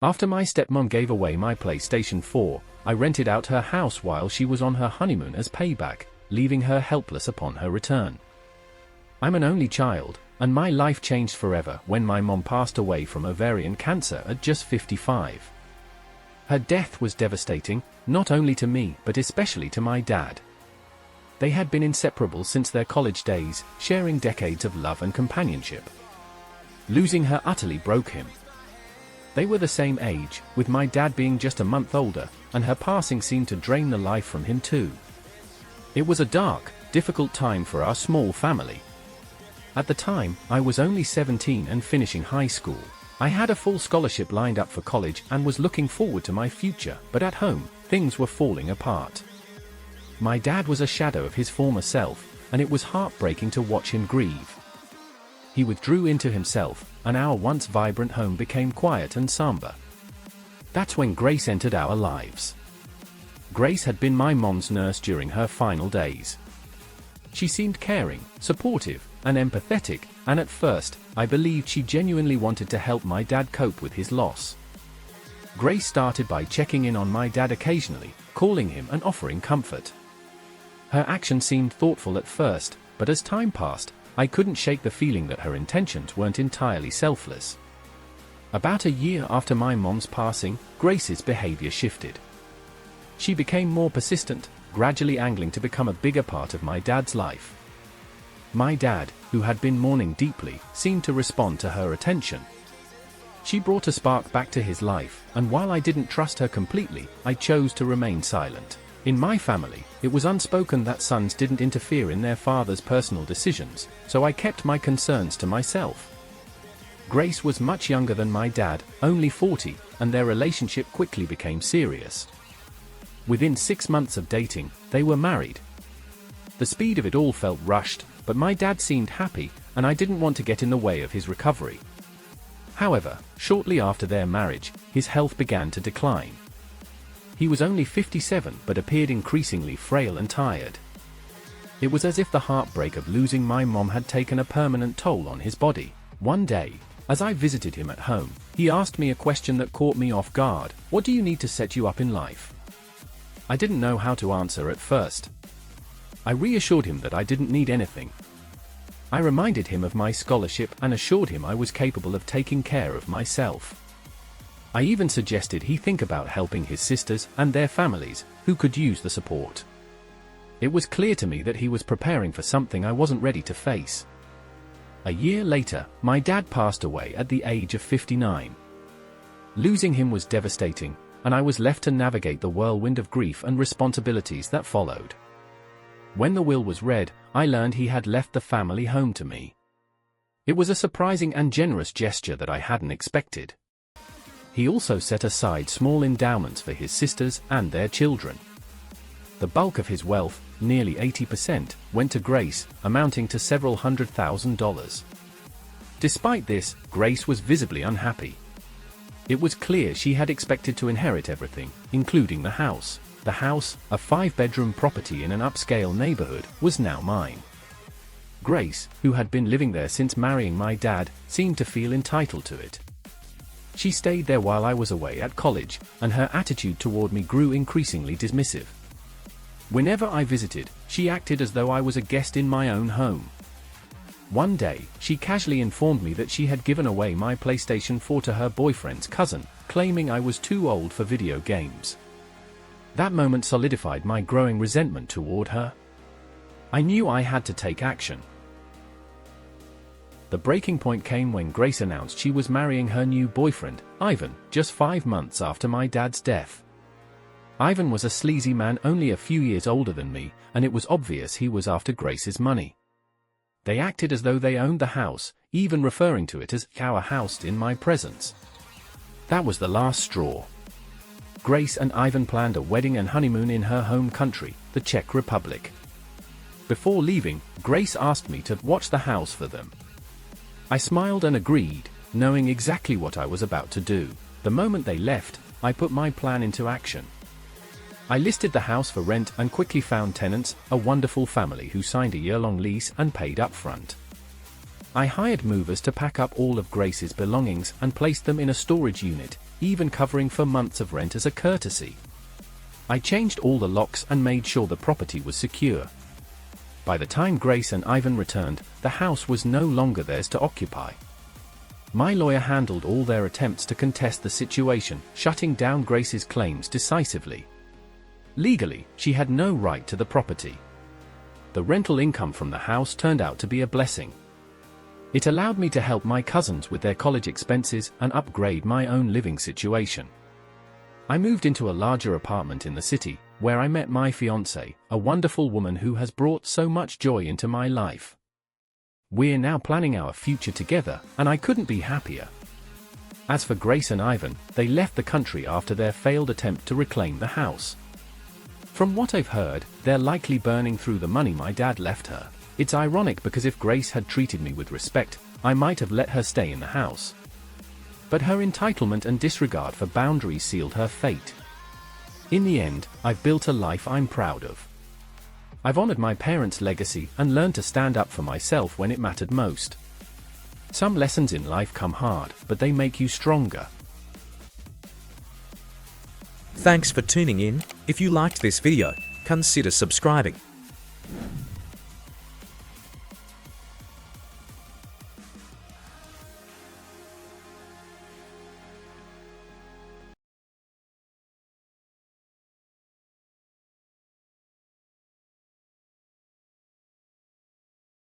After my stepmom gave away my PlayStation 4, I rented out her house while she was on her honeymoon as payback, leaving her helpless upon her return. I'm an only child, and my life changed forever when my mom passed away from ovarian cancer at just 55. Her death was devastating, not only to me but especially to my dad. They had been inseparable since their college days, sharing decades of love and companionship. Losing her utterly broke him. They were the same age, with my dad being just a month older, and her passing seemed to drain the life from him too. It was a dark, difficult time for our small family. At the time, I was only 17 and finishing high school. I had a full scholarship lined up for college and was looking forward to my future, but at home, things were falling apart. My dad was a shadow of his former self, and it was heartbreaking to watch him grieve. He withdrew into himself, and our once vibrant home became quiet and somber. That's when Grace entered our lives. Grace had been my mom's nurse during her final days. She seemed caring, supportive, and empathetic, and at first, I believed she genuinely wanted to help my dad cope with his loss. Grace started by checking in on my dad occasionally, calling him and offering comfort. Her action seemed thoughtful at first, but as time passed, I couldn't shake the feeling that her intentions weren't entirely selfless. About a year after my mom's passing, Grace's behavior shifted. She became more persistent, gradually angling to become a bigger part of my dad's life. My dad, who had been mourning deeply, seemed to respond to her attention. She brought a spark back to his life, and while I didn't trust her completely, I chose to remain silent. In my family, it was unspoken that sons didn't interfere in their father's personal decisions, so I kept my concerns to myself. Grace was much younger than my dad, only 40, and their relationship quickly became serious. Within 6 months of dating, they were married. The speed of it all felt rushed, but my dad seemed happy, and I didn't want to get in the way of his recovery. However, shortly after their marriage, his health began to decline. He was only 57 but appeared increasingly frail and tired. It was as if the heartbreak of losing my mom had taken a permanent toll on his body. One day, as I visited him at home, he asked me a question that caught me off guard. "What do you need to set you up in life?" I didn't know how to answer at first. I reassured him that I didn't need anything. I reminded him of my scholarship and assured him I was capable of taking care of myself. I even suggested he think about helping his sisters and their families, who could use the support. It was clear to me that he was preparing for something I wasn't ready to face. A year later, my dad passed away at the age of 59. Losing him was devastating, and I was left to navigate the whirlwind of grief and responsibilities that followed. When the will was read, I learned he had left the family home to me. It was a surprising and generous gesture that I hadn't expected. He also set aside small endowments for his sisters and their children. The bulk of his wealth, nearly 80%, went to Grace, amounting to several $100,000. Despite this, Grace was visibly unhappy. It was clear she had expected to inherit everything, including the house. The house, a 5-bedroom property in an upscale neighborhood, was now mine. Grace, who had been living there since marrying my dad, seemed to feel entitled to it. She stayed there while I was away at college, and her attitude toward me grew increasingly dismissive. Whenever I visited, she acted as though I was a guest in my own home. One day, she casually informed me that she had given away my PlayStation 4 to her boyfriend's cousin, claiming I was too old for video games. That moment solidified my growing resentment toward her. I knew I had to take action. The breaking point came when Grace announced she was marrying her new boyfriend, Ivan, just 5 months after my dad's death. Ivan was a sleazy man only a few years older than me, and it was obvious he was after Grace's money. They acted as though they owned the house, even referring to it as our house in my presence. That was the last straw. Grace and Ivan planned a wedding and honeymoon in her home country, the Czech Republic. Before leaving, Grace asked me to watch the house for them. I smiled and agreed, knowing exactly what I was about to do. The moment they left, I put my plan into action. I listed the house for rent and quickly found tenants, a wonderful family who signed a year-long lease and paid up front. I hired movers to pack up all of Grace's belongings and placed them in a storage unit, even covering for months of rent as a courtesy. I changed all the locks and made sure the property was secure. By the time Grace and Ivan returned, the house was no longer theirs to occupy. My lawyer handled all their attempts to contest the situation, shutting down Grace's claims decisively. Legally, she had no right to the property. The rental income from the house turned out to be a blessing. It allowed me to help my cousins with their college expenses and upgrade my own living situation. I moved into a larger apartment in the city, where I met my fiancée, a wonderful woman who has brought so much joy into my life. We're now planning our future together, and I couldn't be happier. As for Grace and Ivan, they left the country after their failed attempt to reclaim the house. From what I've heard, they're likely burning through the money my dad left her. It's ironic because if Grace had treated me with respect, I might have let her stay in the house. But her entitlement and disregard for boundaries sealed her fate. In the end, I've built a life I'm proud of. I've honored my parents' legacy and learned to stand up for myself when it mattered most. Some lessons in life come hard, but they make you stronger. Thanks for tuning in. If you liked this video, consider subscribing.